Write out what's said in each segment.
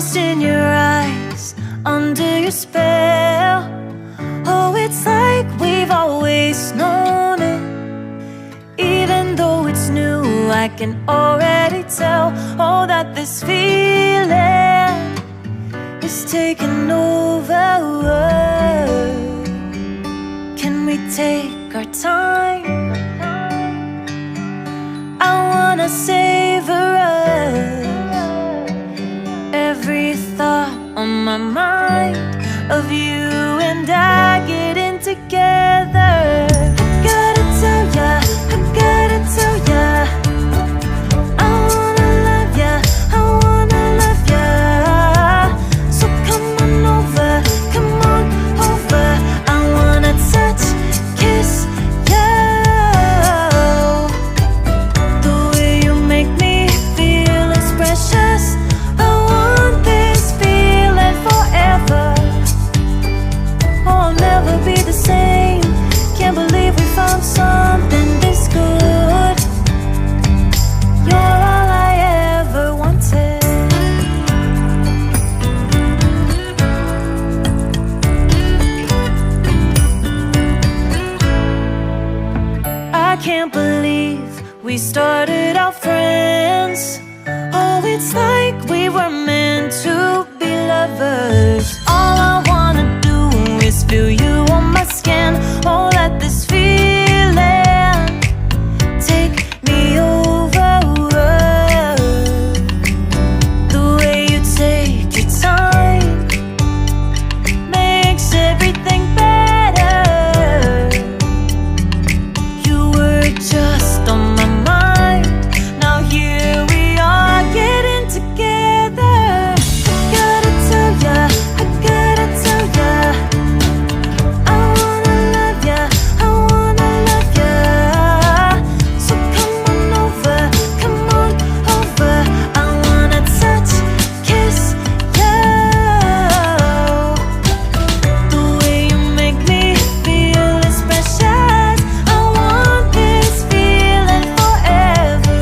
Lost in your eyes, under your spell. Oh, it's like we've always known it. Even though it's new, I can already tell. Oh, that this feeling is taking over. Can we take our time? I wanna savor us. Every thought on my mind of you and I getting together. Gotta tell ya, I gotta tell ya, I wanna love ya, I wanna love ya. So come on over, come on over. I wanna touch, kiss you. The way you make me feel is precious. I want this feeling forever. Oh, I'll never be the same. Can't believe we found something this good. You're all I ever wanted. I can't believe we started out friends. Oh, it's like we were meant to be lovers. All I wanna do is feel you on my skin. Oh, let this feeling take me over. The way you take your time makes everything better. You were just on my mind. Now here we are getting together. Gotta tell ya, I gotta tell ya, I wanna love ya, I wanna love ya. So come on over, come on over. I wanna touch, kiss you. The way you make me feel is precious. I want this feeling forever.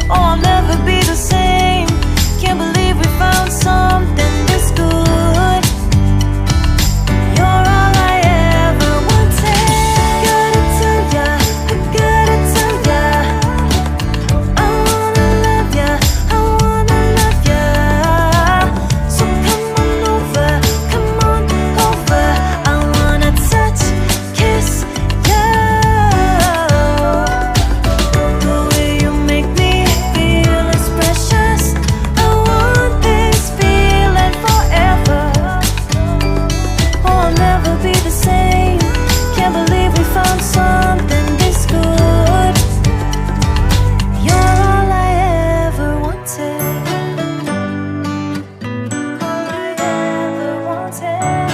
Oh, I'll never be the same. Can't believe we found something this good. You're all I ever wanted. Gotta tell ya, I gotta tell ya, I wanna love ya, I wanna love ya. So come on over, come on over. I wanna touch, kiss you. The way you make me feel is precious. I want this feeling forever. Oh, I'll never be the same. Can't believe we found something this good. You're all I ever wanted. All I ever wanted.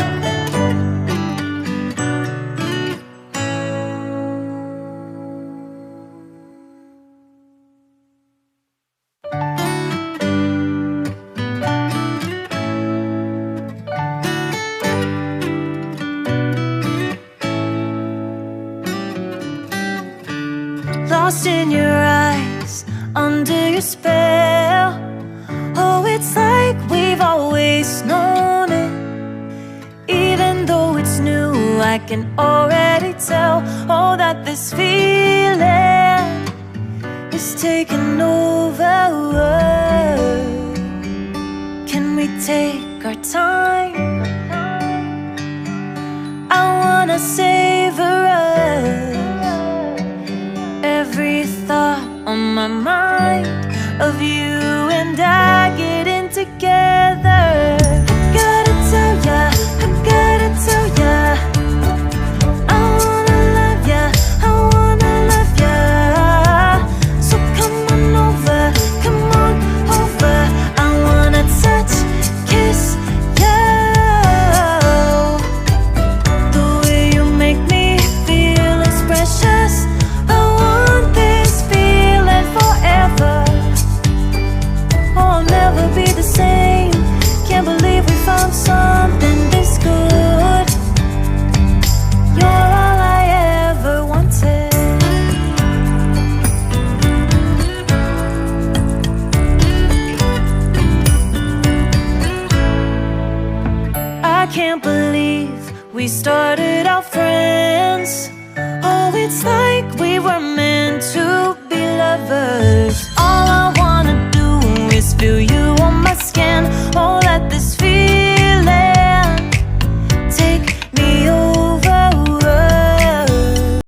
Lost in your eyes, under your spell. Oh, it's like we've always known it. Even though it's new, I can already tell. Oh, that this feeling is taking over. Can we take our time? I wanna savor us. Every thought on my mind of you and I getting together. Gotta tell ya, I gotta tell ya, I wanna love ya, I wanna love ya. So come on over, come on over. I wanna touch, kiss you. The way you make inside.